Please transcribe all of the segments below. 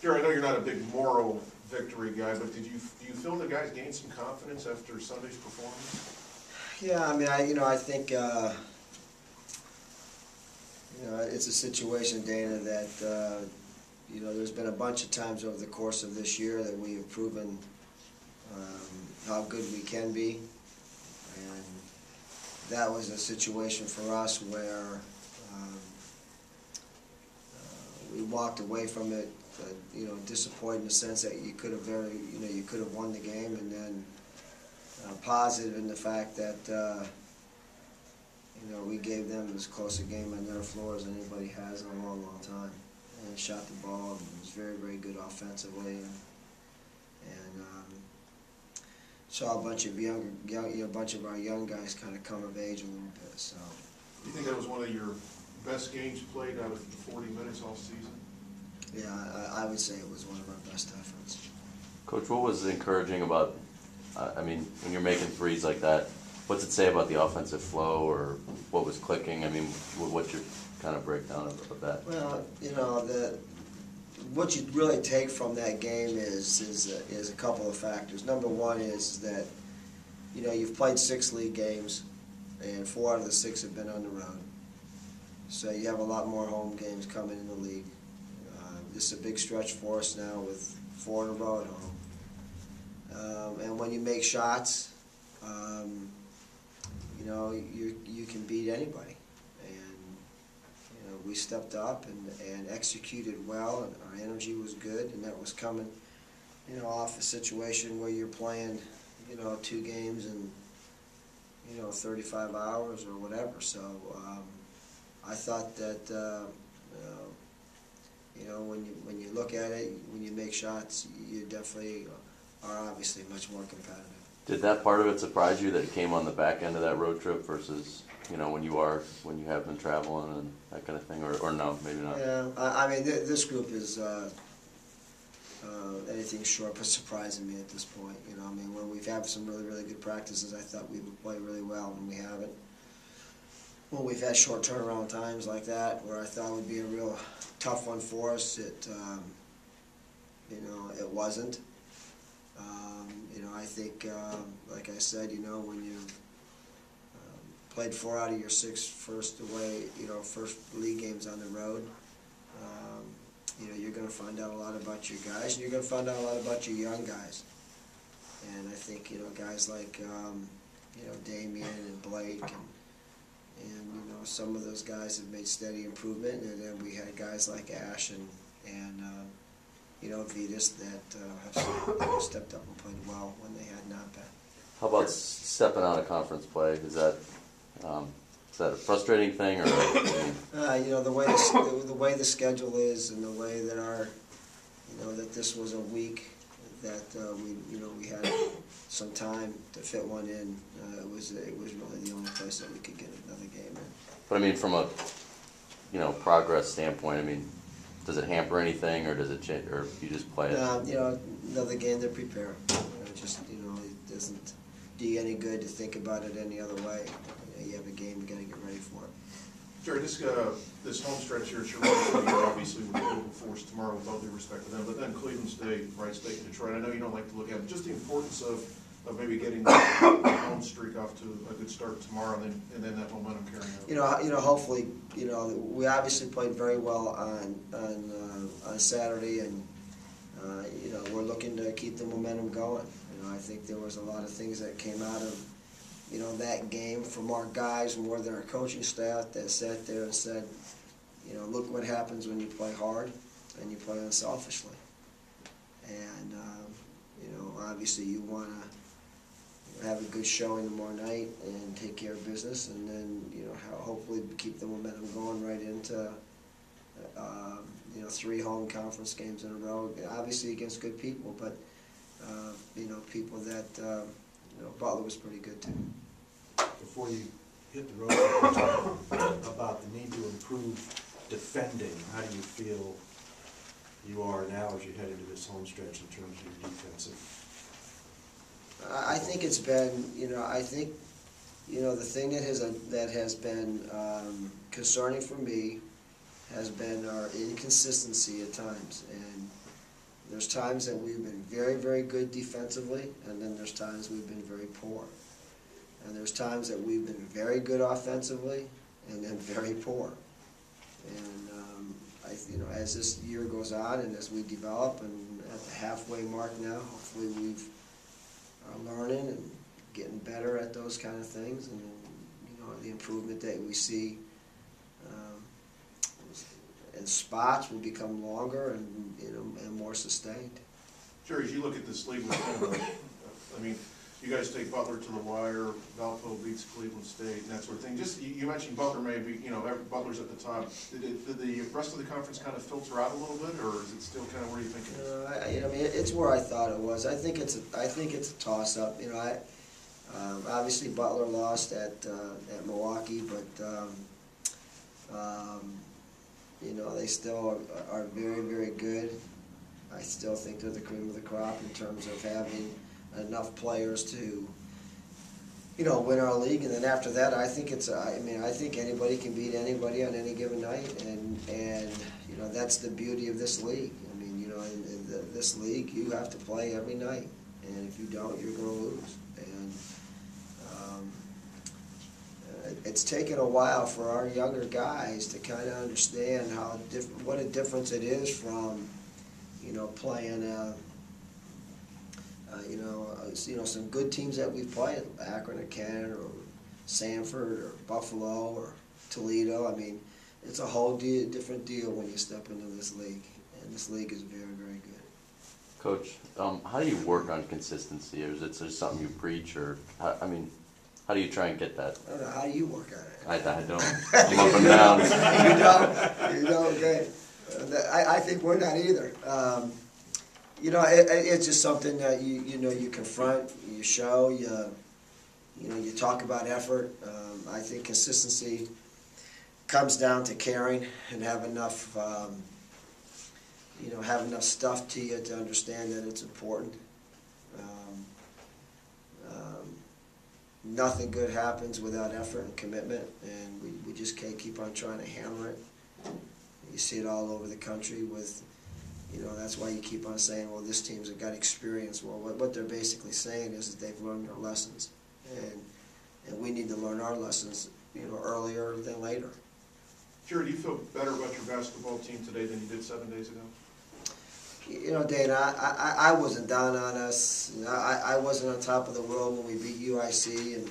Jerry, I know you're not a big moral victory guy, but do you feel the guys gained some confidence after Sunday's performance? Yeah, I mean, I think it's a situation, Dana, that there's been a bunch of times over the course of this year that we have proven how good we can be, and that was a situation for us where we walked away from it, disappointed in the sense that you could have won the game, and then positive in the fact that we gave them as close a game on their floor as anybody has in a long, long time, and shot the ball and was very, very good offensively, and saw a bunch of our young guys kind of come of age a little bit. So, do you think that was one of your best games played out of the 40 minutes all season? Yeah, I would say it was one of our best efforts. Coach, what was encouraging about, when you're making threes like that, what's it say about the offensive flow, or what was clicking? What's your kind of breakdown of that? Well, what you really take from that game is a couple of factors. Number one is that you've played 6 league games, and 4 out of the 6 have been on the road. So you have a lot more home games coming in the league. This is a big stretch for us now with 4 in a row at home. And when you make shots, you can beat anybody. And we stepped up and executed well, and our energy was good, and that was coming, off a situation where you're playing, 2 games in, 35 hours or whatever. So I thought that, when you look at it, when you make shots, you definitely are obviously much more competitive. Did that part of it surprise you that it came on the back end of that road trip versus, when you have been traveling and that kind of thing, or no, maybe not? Yeah, this group is anything short but surprising me at this point. When we've had some really, really good practices, I thought we would play really well, and we haven't. Well, we've had short turnaround times like that where I thought it would be a real tough one for us. It wasn't. I think, like I said, when you played 4 out of your 6 first league games on the road, you're going to find out a lot about your guys, and you're going to find out a lot about your young guys. And I think, guys like, Damian and Blake and some of those guys have made steady improvement, and then we had guys like Ash and Vitas that have stepped up and played well when they had not been. How about stepping out of conference play? Is that a frustrating thing, or? The way the schedule is, and the way that that this was a week that we had some time to fit one in. It was really the only place that we could get another game in. But from a progress standpoint, does it hamper anything, or does it change, or you just play it? Another game to prepare. It doesn't do you any good to think about it any other way. You have a game, you got to get ready for it. Jerry, this home stretch here, obviously with the Global Force tomorrow, with all due respect to them, but then Cleveland State, Wright State, and Detroit. I know you don't like to look at it, just the importance of maybe getting the home streak off to a good start tomorrow, and then that momentum carrying over. Hopefully, we obviously played very well on Saturday, and we're looking to keep the momentum going. I think there was a lot of things that came out of that game from our guys more than our coaching staff that sat there and said, look what happens when you play hard and you play unselfishly. And obviously you want to have a good showing tomorrow night and take care of business, and then hopefully keep the momentum going right into 3 home conference games in a row. Obviously against good people, but people that Butler was pretty good too. Before you hit the road, talk about the need to improve defending. How do you feel you are now as you head into this home stretch in terms of your defensive? I think it's been, the thing that has been concerning for me has been our inconsistency at times, and There's times that we've been very, very good defensively, and then there's times we've been very poor. And there's times that we've been very good offensively, and then very poor. And as this year goes on, and as we develop, and at the halfway mark now, hopefully we've are learning and getting better at those kind of things, and the improvement that we see in spots will become longer and more sustained. Jerry, as you look at this league, I mean, you guys take Butler to the wire, Valpo beats Cleveland State, and that sort of thing. Just, you mentioned Butler maybe, Butler's at the top. Did the rest of the conference kind of filter out a little bit, or is it still kind of where you think it is? It's where I thought it was. I think it's a toss-up. Obviously Butler lost at Milwaukee, but they still are very, very good. I still think they're the cream of the crop in terms of having enough players to, win our league. And then after that, I think I think anybody can beat anybody on any given night, and that's the beauty of this league. I mean, in this league, you have to play every night, and if you don't, you're going to lose. And it's taken a while for our younger guys to kind of understand what a difference it is from, playing some good teams that we've played, Akron or Canton or Sanford or Buffalo or Toledo. I mean, it's a whole different deal when you step into this league, and this league is very, very good. Coach, how do you work on consistency? Or is it just something you preach, or how do you try and get that? I don't know, how do you work on it? I don't. I'm up and down. You don't? Okay. I think we're not either. It's just something that you confront, you show, you talk about effort. I think consistency comes down to caring and have enough, have enough stuff to you to understand that it's important. Nothing good happens without effort and commitment, and we just can't keep on trying to hammer it. You see it all over the country with, that's why you keep on saying, well, this team's got experience. Well, what they're basically saying is that they've learned their lessons, and we need to learn our lessons, earlier than later. Jerry, do you feel better about your basketball team today than you did 7 days ago? Dana, I wasn't down on us. I wasn't on top of the world when we beat UIC and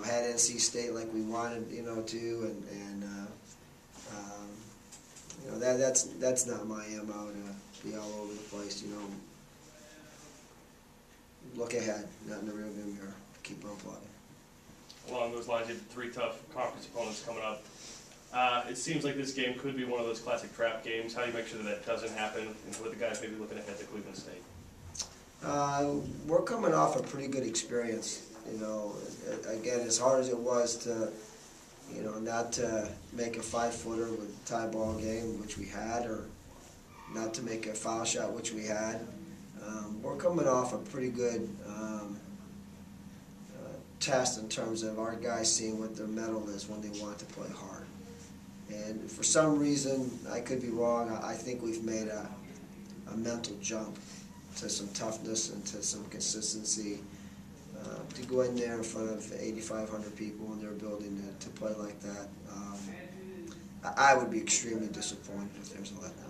had NC State like we wanted, to, that's not my MO to be all over the place, Look ahead, not in the rearview mirror. Keep on plugging. Along those lines, you have 3 tough conference opponents coming up. It seems like this game could be one of those classic trap games. How do you make sure that doesn't happen, and with the guys maybe looking ahead to Cleveland State? We're coming off a pretty good experience. Again, as hard as it was to, not to make a 5-footer with a tie ball game, which we had, or not to make a foul shot, which we had, we're coming off a pretty good test in terms of our guys seeing what their mettle is when they want to play hard. And for some reason, I could be wrong, I think we've made a mental jump to some toughness and to some consistency. To go in there in front of 8,500 people in their building to play like that, I would be extremely disappointed if there's a letdown.